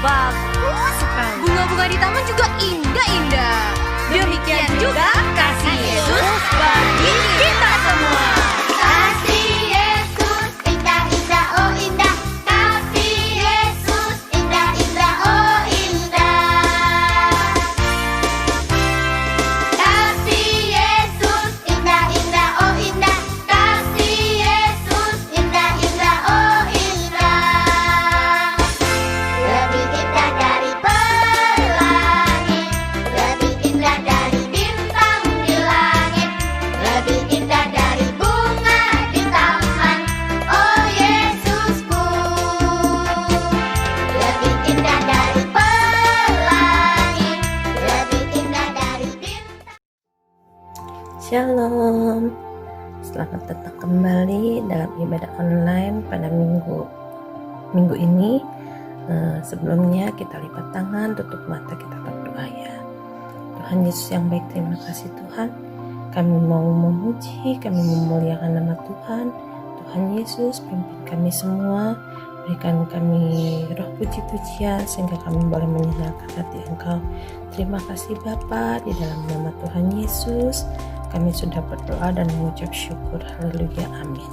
Bagus sekali. Bunga-bunga di taman juga indah-indah. Demikian juga kasih Yesus bagi kita semua. Kasih Yesus indah-indah, oh indah. Kasih Yesus indah-indah, oh indah. Kasih Yesus indah-indah, oh indah. Kasih Yesus indah-indah, oh indah. Lebih indah dari pelangi, lebih indah dari bintang di langit, lebih indah dari bunga di taman, oh Yesusku. Lebih indah dari pelangi, lebih indah dari bintang. Shalom, selamat datang kembali dalam ibadah online pada minggu ini. Sebelumnya kita lipat tangan, tutup mata, kita berdoa ya. Tuhan Yesus yang baik, terima kasih Tuhan. Kami mau memuji, kami memuliakan nama Tuhan. Tuhan Yesus, pimpin kami semua, berikan kami roh puji-pujian sehingga kami boleh menyenangkan hati Engkau. Terima kasih Bapa, di dalam nama Tuhan Yesus kami sudah berdoa dan mengucap syukur. Haleluya, amin.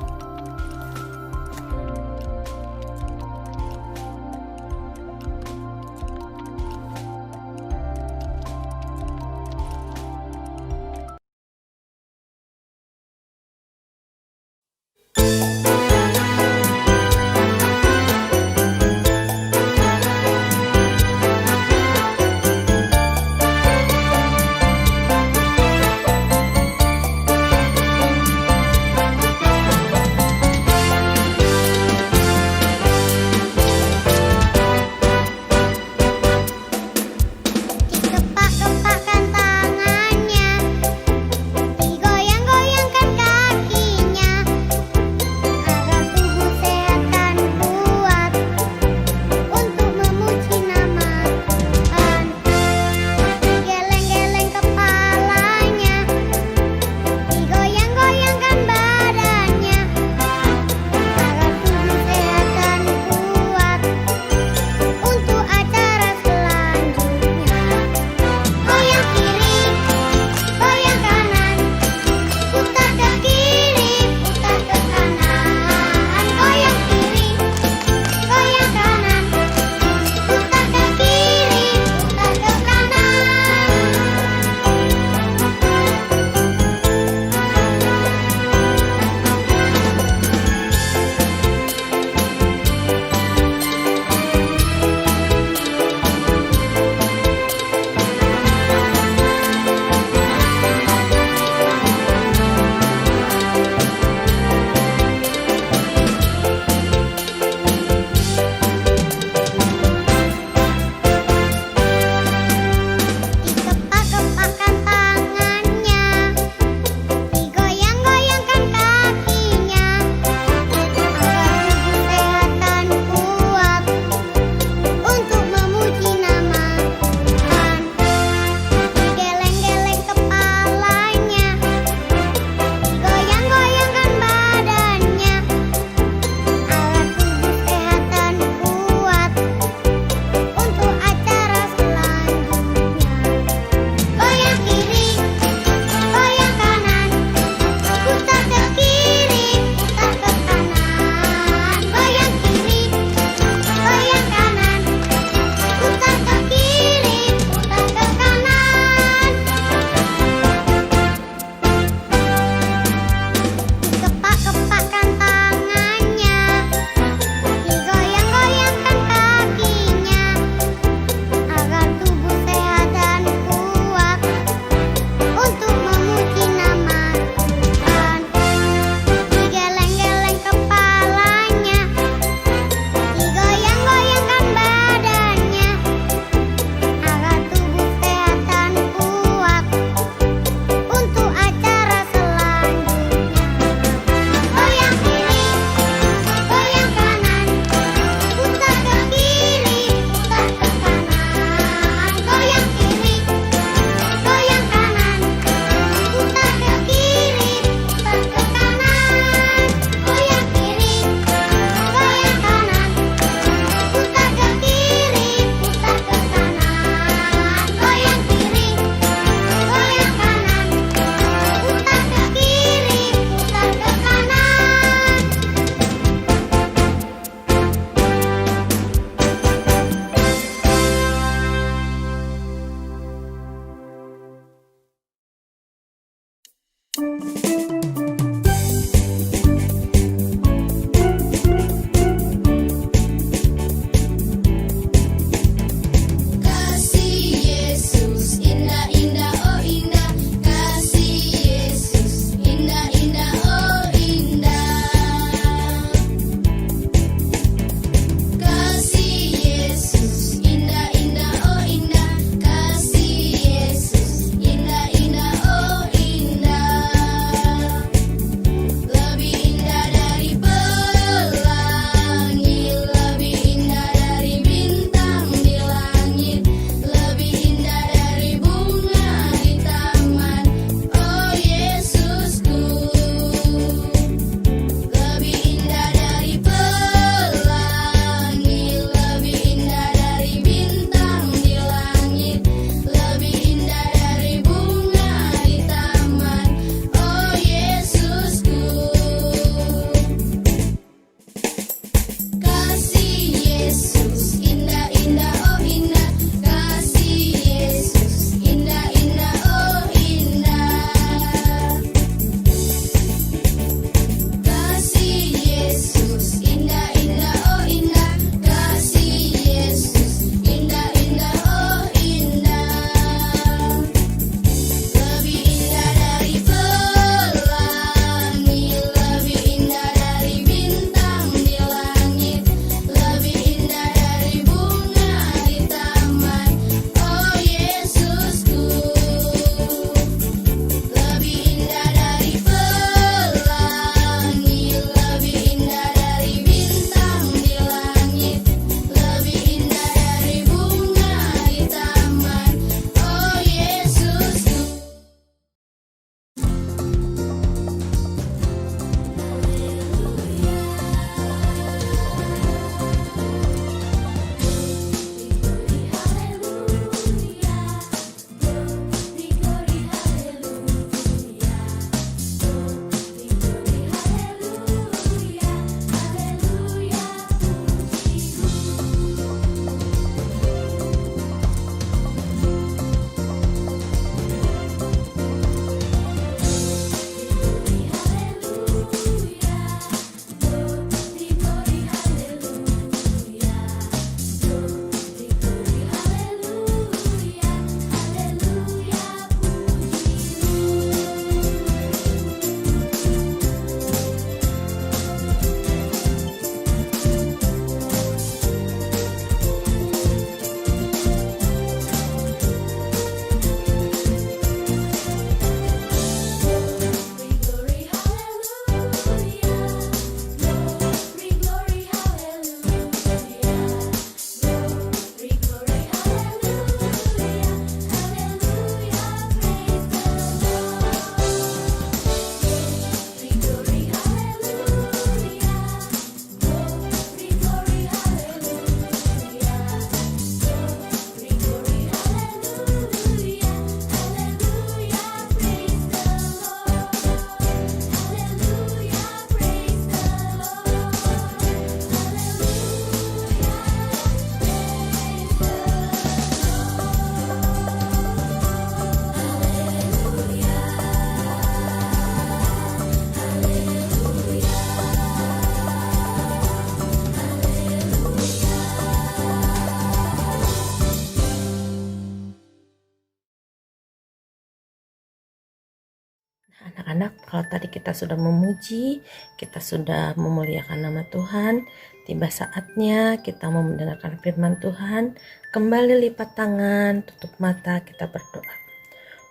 Anak-anak, kalau tadi kita sudah memuji, kita sudah memuliakan nama Tuhan, tiba saatnya kita mau mendengarkan firman Tuhan. Kembali lipat tangan, tutup mata, kita berdoa.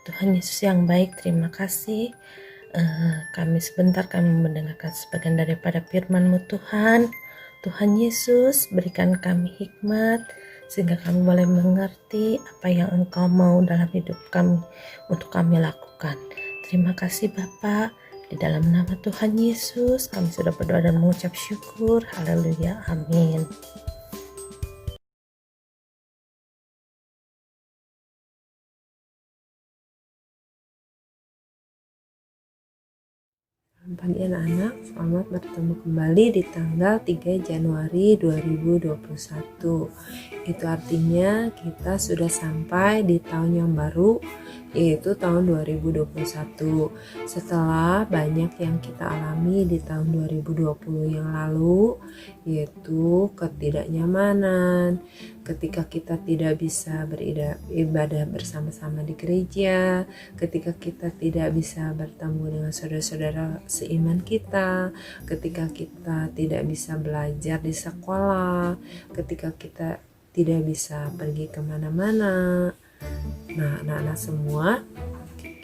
Tuhan Yesus yang baik, terima kasih. Kami mendengarkan sebagian daripada firman-Mu Tuhan. Tuhan Yesus, berikan kami hikmat sehingga kami boleh mengerti apa yang Engkau mau dalam hidup kami untuk kami lakukan. Terima kasih Bapa. Di dalam nama Tuhan Yesus kami sudah berdoa dan mengucap syukur. Haleluya, amin. Selamat pagi anak-anak, selamat bertemu kembali di tanggal 3 Januari 2021. Itu artinya kita sudah sampai di tahun yang baru, yaitu tahun 2021. Setelah banyak yang kita alami di tahun 2020 yang lalu, yaitu ketidaknyamanan, ketika kita tidak bisa beribadah bersama-sama di gereja, ketika kita tidak bisa bertemu dengan saudara-saudara seiman kita, ketika kita tidak bisa belajar di sekolah, ketika kita tidak bisa pergi kemana-mana. Nah, anak-anak semua,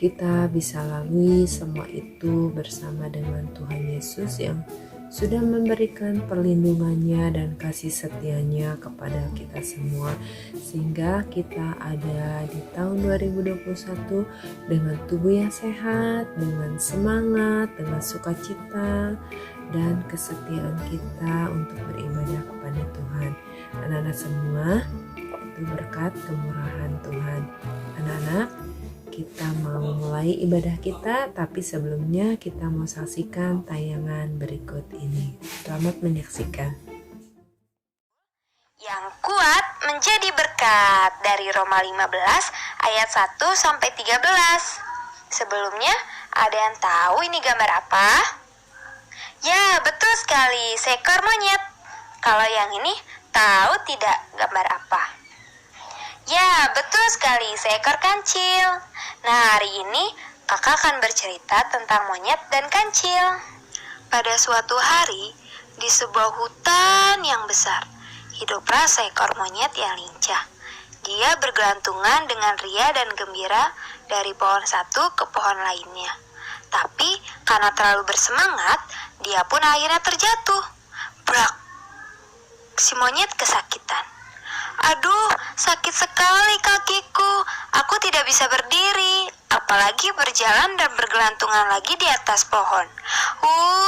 kita bisa lalui semua itu bersama dengan Tuhan Yesus yang sudah memberikan perlindungannya dan kasih setianya kepada kita semua, sehingga kita ada di tahun 2021 dengan tubuh yang sehat, dengan semangat, dengan sukacita dan kesetiaan kita untuk beribadah kepada Tuhan. Anak-anak semua, itu berkat kemurahan Tuhan. Anak-anak, kita mau mulai ibadah kita, tapi sebelumnya kita mau saksikan tayangan berikut ini. Selamat menyaksikan. Yang kuat menjadi berkat dari Roma 15 ayat 1 sampai 13. Sebelumnya, ada yang tahu ini gambar apa? Ya, betul sekali, seekor monyet. Kalau yang ini, tahu tidak gambar apa? Ya, betul sekali, seekor kancil. Nah, hari ini kakak akan bercerita tentang monyet dan kancil. Pada suatu hari, di sebuah hutan yang besar, hiduplah seekor monyet yang lincah. Dia bergelantungan dengan ria dan gembira dari pohon satu ke pohon lainnya. Tapi, karena terlalu bersemangat, dia pun akhirnya terjatuh. Brak! Si monyet kesakitan. Aduh, sakit sekali kakiku. Aku tidak bisa berdiri, apalagi berjalan dan bergelantungan lagi di atas pohon.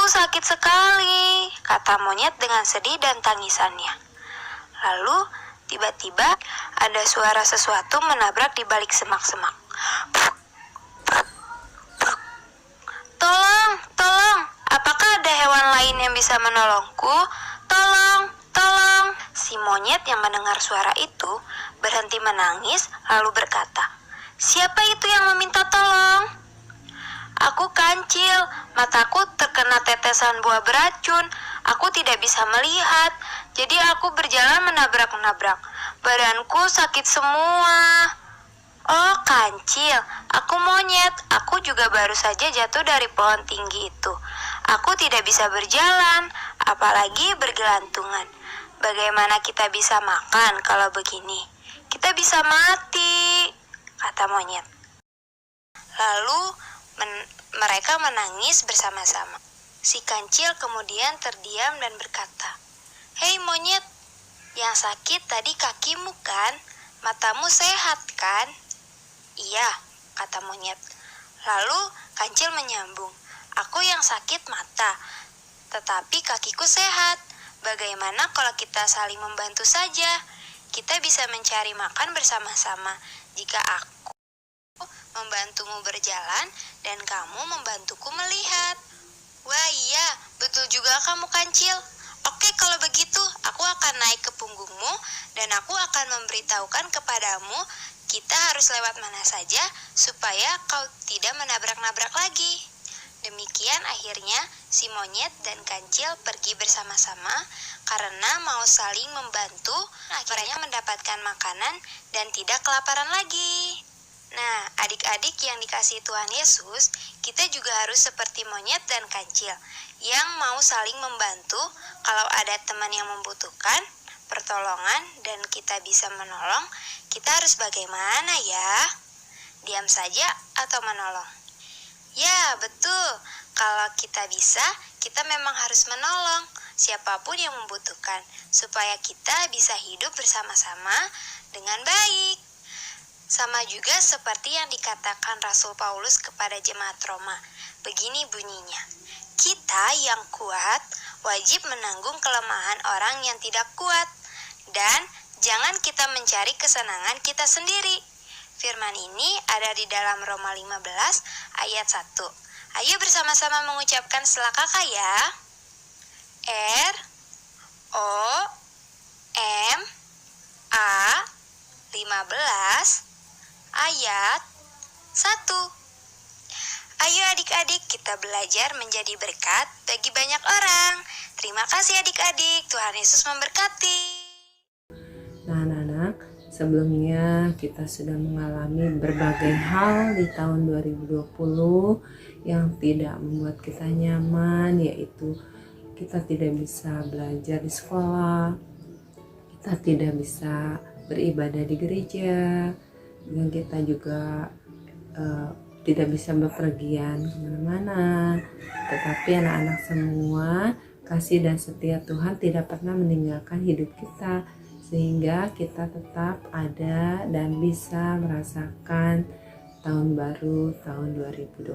Sakit sekali, kata monyet dengan sedih dan tangisannya. Lalu, tiba-tiba ada suara sesuatu menabrak di balik semak-semak. Tolong, tolong, apakah ada hewan lain yang bisa menolongku? Tolong, tolong. Si monyet yang mendengar suara itu berhenti menangis lalu berkata, "Siapa itu yang meminta tolong?" "Aku kancil, mataku terkena tetesan buah beracun. Aku tidak bisa melihat, jadi aku berjalan menabrak-nabrak. Badanku sakit semua." "Oh kancil, aku monyet. Aku juga baru saja jatuh dari pohon tinggi itu. Aku tidak bisa berjalan, apalagi bergelantungan. Bagaimana kita bisa makan kalau begini? Kita bisa mati," kata monyet. Lalu mereka menangis bersama-sama. Si kancil kemudian terdiam dan berkata, "Hei monyet, yang sakit tadi kakimu kan? Matamu sehat kan?" "Iya," kata monyet. Lalu kancil menyambung, "Aku yang sakit mata, tetapi kakiku sehat. Bagaimana kalau kita saling membantu saja? Kita bisa mencari makan bersama-sama jika aku membantumu berjalan dan kamu membantuku melihat." "Wah iya, betul juga kamu kancil. Oke, kalau begitu aku akan naik ke punggungmu dan aku akan memberitahukan kepadamu kita harus lewat mana saja supaya kau tidak menabrak-nabrak lagi." Demikian akhirnya si monyet dan kancil pergi bersama-sama karena mau saling membantu, akhirnya mendapatkan makanan dan tidak kelaparan lagi. Nah, adik-adik yang dikasihi Tuhan Yesus, kita juga harus seperti monyet dan kancil yang mau saling membantu kalau ada teman yang membutuhkan pertolongan dan kita bisa menolong. Kita harus bagaimana ya? Diam saja atau menolong? Ya, betul. Kalau kita bisa, kita memang harus menolong siapapun yang membutuhkan supaya kita bisa hidup bersama-sama dengan baik. Sama juga seperti yang dikatakan Rasul Paulus kepada jemaat Roma. Begini bunyinya, kita yang kuat wajib menanggung kelemahan orang yang tidak kuat. Dan jangan kita mencari kesenangan kita sendiri. Firman ini ada di dalam Roma 15 ayat 1. Ayo bersama-sama mengucapkan setelah kakak ya. R O M A 15 ayat 1. Ayo adik-adik, kita belajar menjadi berkat bagi banyak orang. Terima kasih adik-adik, Tuhan Yesus memberkati. Nah anak-anak, sebelumnya kita sudah mengalami berbagai hal di tahun 2020 yang tidak membuat kita nyaman, yaitu kita tidak bisa belajar di sekolah, kita tidak bisa beribadah di gereja, dan kita juga tidak bisa bepergian kemana-mana. Tetapi anak-anak semua, kasih dan setia Tuhan tidak pernah meninggalkan hidup kita, sehingga kita tetap ada dan bisa merasakan tahun baru tahun 2021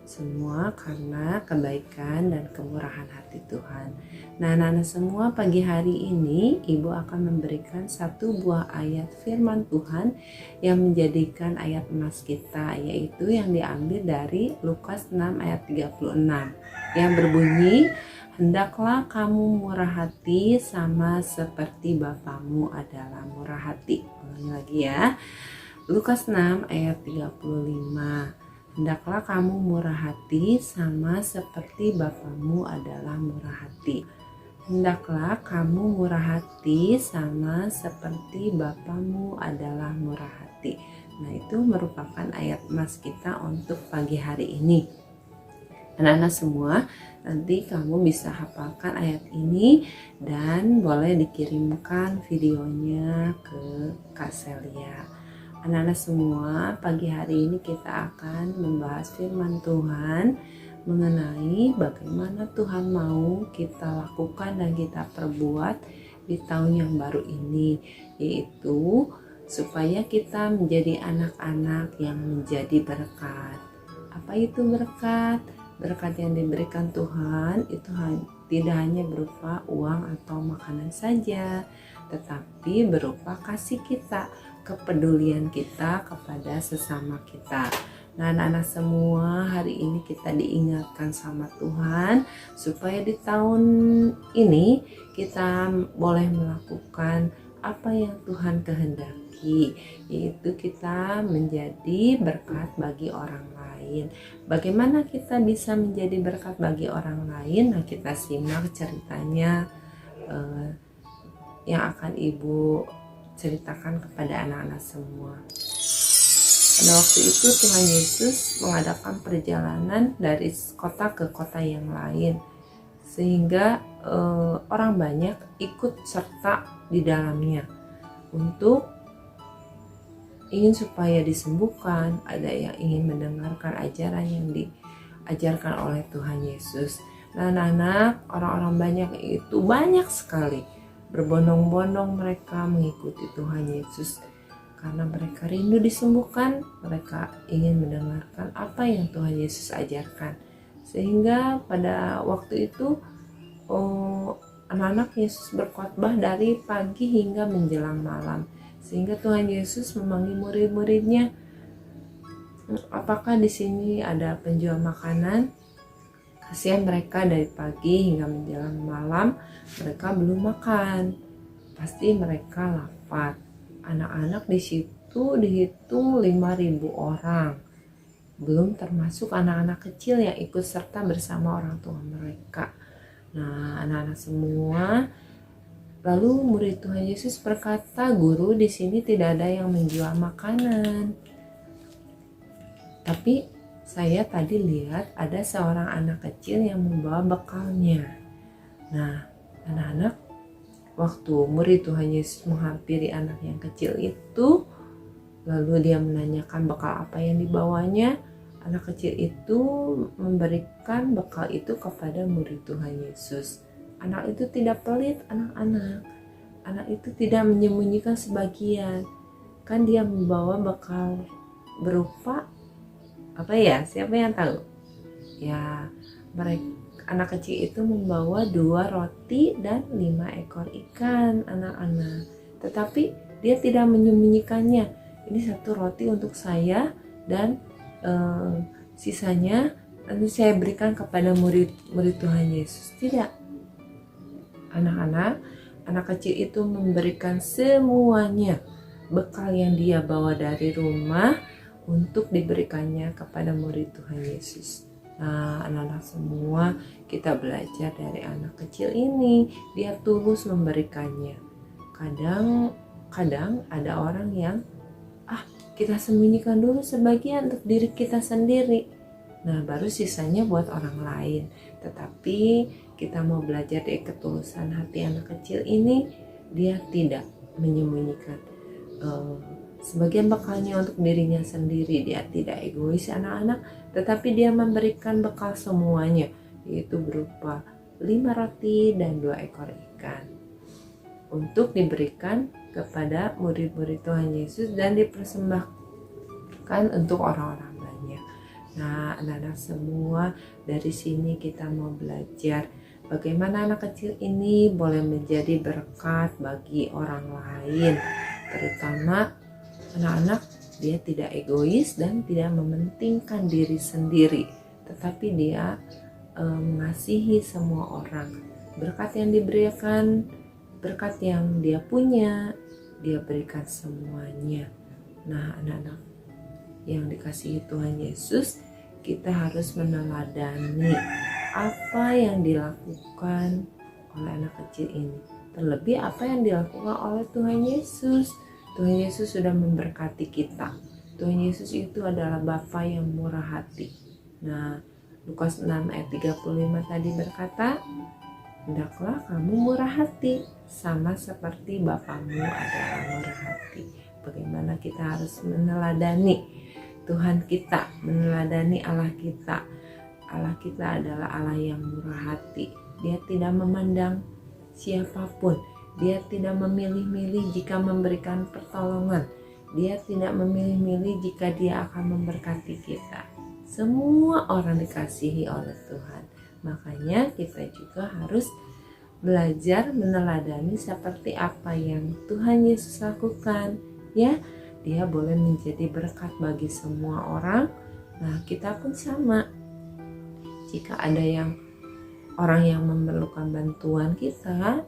semua karena kebaikan dan kemurahan hati Tuhan. Nah anak-anak semua, pagi hari ini Ibu akan memberikan satu buah ayat firman Tuhan yang menjadikan ayat emas kita, yaitu yang diambil dari Lukas 6 ayat 36 yang berbunyi, hendaklah kamu murah hati sama seperti Bapamu adalah murah hati. Ulangi lagi ya, Lukas 6 ayat 35. Hendaklah kamu murah hati sama seperti Bapamu adalah murah hati. Hendaklah kamu murah hati sama seperti Bapamu adalah murah hati. Nah, itu merupakan ayat emas kita untuk pagi hari ini. Anak-anak semua, nanti kamu bisa hafalkan ayat ini dan boleh dikirimkan videonya ke Kak Celia. Anak-anak semua, pagi hari ini kita akan membahas firman Tuhan mengenai bagaimana Tuhan mau kita lakukan dan kita perbuat di tahun yang baru ini, yaitu supaya kita menjadi anak-anak yang menjadi berkat. Apa itu berkat? Berkat yang diberikan Tuhan itu tidak hanya berupa uang atau makanan saja, tetapi berupa kasih kita, kepedulian kita kepada sesama kita. Nah anak-anak semua, hari ini kita diingatkan sama Tuhan supaya di tahun ini kita boleh melakukan apa yang Tuhan kehendaki, yaitu kita menjadi berkat bagi orang lain. Bagaimana kita bisa menjadi berkat bagi orang lain? Nah kita simak ceritanya yang akan Ibu ceritakan kepada anak-anak semua. Pada waktu itu Tuhan Yesus mengadakan perjalanan dari kota ke kota yang lain, sehingga orang banyak ikut serta di dalamnya untuk ingin supaya disembuhkan. Ada yang ingin mendengarkan ajaran yang diajarkan oleh Tuhan Yesus. Nah anak-anak, orang-orang banyak itu banyak sekali, berbondong-bondong mereka mengikuti Tuhan Yesus karena mereka rindu disembuhkan. Mereka ingin mendengarkan apa yang Tuhan Yesus ajarkan, sehingga pada waktu itu anak-anak Yesus berkhotbah dari pagi hingga menjelang malam, sehingga Tuhan Yesus memanggil murid-muridnya, apakah di sini ada penjual makanan? Kasihan mereka dari pagi hingga menjelang malam mereka belum makan, pasti mereka lapar. Anak-anak di situ dihitung 5.000 orang, belum termasuk anak-anak kecil yang ikut serta bersama orang tua mereka. Nah anak-anak semua, lalu murid Tuhan Yesus berkata, guru, di sini tidak ada yang menjual makanan. Tapi saya tadi lihat ada seorang anak kecil yang membawa bekalnya. Nah, anak-anak, waktu murid Tuhan Yesus menghampiri anak yang kecil itu, lalu dia menanyakan bekal apa yang dibawanya, anak kecil itu memberikan bekal itu kepada murid Tuhan Yesus. Anak itu tidak pelit, anak-anak. Anak itu tidak menyembunyikan sebagian. Kan dia membawa bekal berupa apa ya? Siapa yang tahu? Ya, anak kecil itu membawa 2 roti dan 5 ekor ikan, anak-anak. Tetapi dia tidak menyembunyikannya. Ini 1 roti untuk saya dan sisanya nanti saya berikan kepada murid Tuhan Yesus. Tidak. Anak-anak, anak kecil itu memberikan semuanya bekal yang dia bawa dari rumah untuk diberikannya kepada murid Tuhan Yesus. Nah, anak-anak semua, kita belajar dari anak kecil ini. Dia tulus memberikannya. Kadang ada orang yang kita sembunyikan dulu sebagian untuk diri kita sendiri. Nah, baru sisanya buat orang lain. Tetapi kita mau belajar dari ketulusan hati anak kecil ini. Dia tidak menyembunyikan sebagian bekalnya untuk dirinya sendiri. Dia tidak egois, anak-anak, tetapi dia memberikan bekal semuanya, yaitu berupa 5 roti dan 2 ekor ikan untuk diberikan kepada murid-murid Tuhan Yesus dan dipersembahkan untuk orang-orang banyak. Nah, anak-anak semua, dari sini kita mau belajar bagaimana anak kecil ini boleh menjadi berkat bagi orang lain, terutama anak-anak. Dia tidak egois dan tidak mementingkan diri sendiri, tetapi dia mengasihi semua orang. Berkat yang diberikan, berkat yang dia punya, dia berikan semuanya. Nah, anak-anak yang dikasihi Tuhan Yesus, kita harus meneladani apa yang dilakukan oleh anak kecil ini, terlebih apa yang dilakukan oleh Tuhan Yesus. Tuhan Yesus sudah memberkati kita. Tuhan Yesus itu adalah Bapa yang murah hati. Nah, Lukas 6 ayat 35 tadi berkata, hendaklah kamu murah hati, sama seperti Bapamu adalah murah hati. Bagaimana kita harus meneladani Tuhan kita, meneladani Allah kita. Allah kita adalah Allah yang murah hati. Dia tidak memandang siapapun. Dia tidak memilih-milih jika memberikan pertolongan. Dia tidak memilih-milih jika dia akan memberkati kita. Semua orang dikasihi oleh Tuhan. Makanya kita juga harus belajar meneladani seperti apa yang Tuhan Yesus lakukan. Ya, dia boleh menjadi berkat bagi semua orang. Nah, kita pun sama. Jika ada orang yang memerlukan bantuan kita,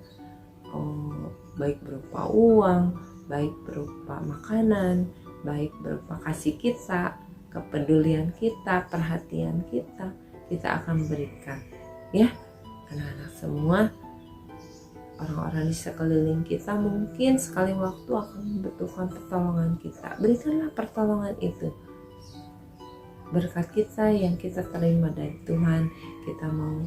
baik berupa uang, baik berupa makanan, baik berupa kasih kita, kepedulian kita, perhatian kita, kita akan berikan. Ya, anak-anak semua, orang-orang di sekeliling kita mungkin sekali waktu akan membutuhkan pertolongan kita. Berikanlah pertolongan itu. Berkat kita yang kita terima dari Tuhan, kita mau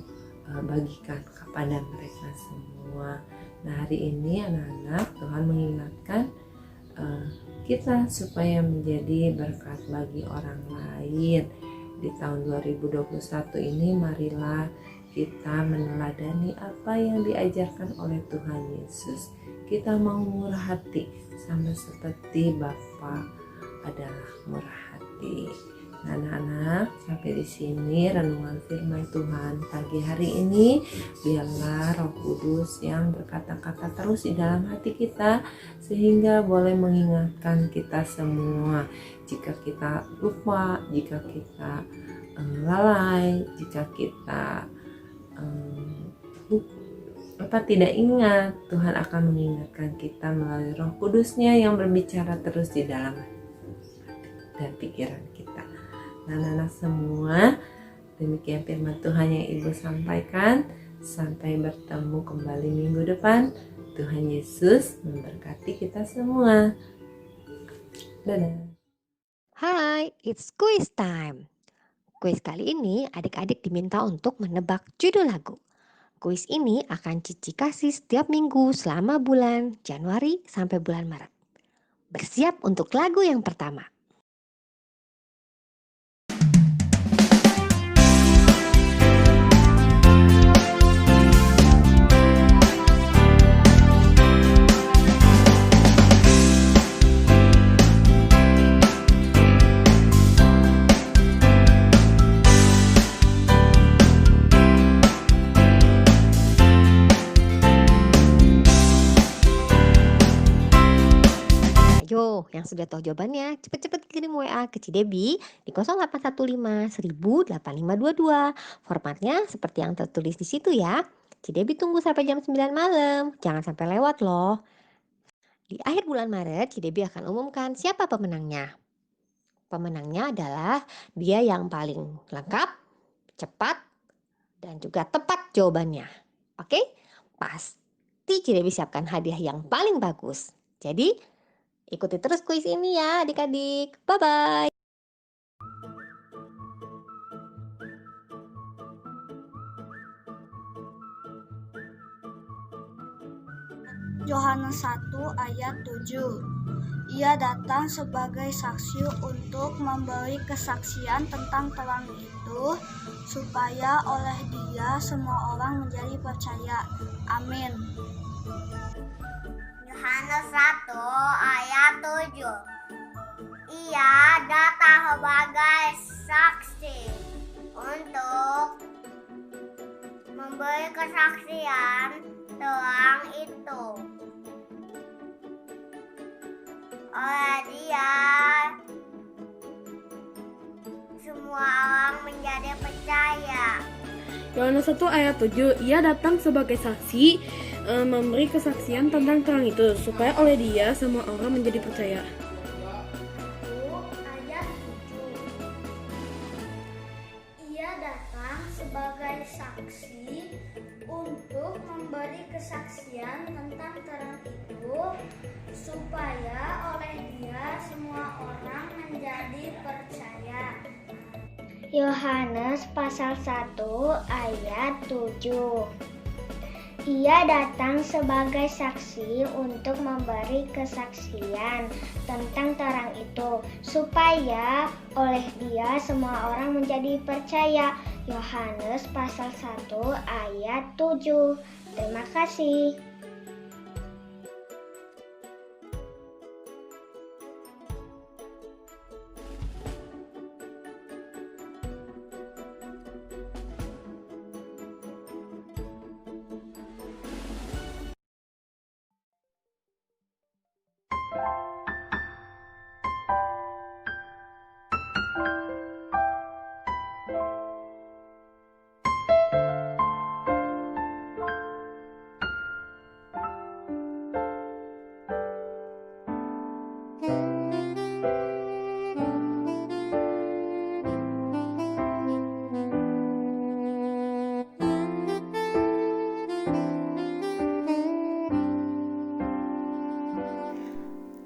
bagikan kepada mereka semua. Nah, hari ini anak-anak, Tuhan mengingatkan kita supaya menjadi berkat bagi orang lain. Di tahun 2021 ini, marilah kita meneladani apa yang diajarkan oleh Tuhan Yesus. Kita mau murah hati sama seperti Bapa adalah murah hati. Nah, anak-anak, sampai di sini renungan firman Tuhan pagi hari ini. Biarlah Roh Kudus yang berkata-kata terus di dalam hati kita, sehingga boleh mengingatkan kita semua. Jika kita lupa, jika kita lalai, jika kita tidak ingat, Tuhan akan mengingatkan kita melalui Roh Kudusnya yang berbicara terus di dalam hati dan pikiran kita. Nah, anak-anak semua, demikian firman Tuhan yang Ibu sampaikan. Sampai bertemu kembali minggu depan. Tuhan Yesus memberkati kita semua. Dadah. Hai, it's quiz time. Kuis kali ini adik-adik diminta untuk menebak judul lagu. Kuis ini akan Cici kasih setiap minggu selama bulan Januari sampai bulan Maret. Bersiap untuk lagu yang pertama. Ayo, yang sudah tahu jawabannya, cepet-cepet kirim WA ke Cidebi di 0815 1000 8522. Formatnya seperti yang tertulis di situ ya. Cidebi tunggu sampai jam 9 malam, jangan sampai lewat loh. Di akhir bulan Maret, Cidebi akan umumkan siapa pemenangnya. Pemenangnya adalah dia yang paling lengkap, cepat, dan juga tepat jawabannya. Oke? Pasti Cidebi siapkan hadiah yang paling bagus. Jadi, ikuti terus kuis ini ya adik-adik. Bye-bye. Yohanes 1 ayat 7. Ia datang sebagai saksi untuk memberi kesaksian tentang terang itu, supaya oleh dia semua orang menjadi percaya. Amin. Yohanes 1 ayat 7. Ia datang sebagai saksi untuk memberi kesaksian terang itu. Oleh dia semua orang menjadi percaya. Yohanes 1 ayat 7, ia datang sebagai saksi memberi kesaksian tentang terang itu, supaya oleh dia semua orang menjadi percaya. Ayat 7. Ia datang sebagai saksi untuk memberi kesaksian tentang terang itu, supaya oleh dia semua orang menjadi percaya. Yohanes pasal 1 ayat 7. Ia datang sebagai saksi untuk memberi kesaksian tentang terang itu, supaya oleh dia semua orang menjadi percaya. Yohanes pasal 1 ayat 7. Terima kasih.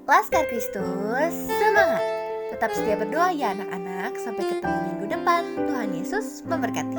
Laskar Kristus, semangat! Tetap setia berdoa ya anak-anak, sampai ketemu minggu depan. Tuhan Yesus memberkati.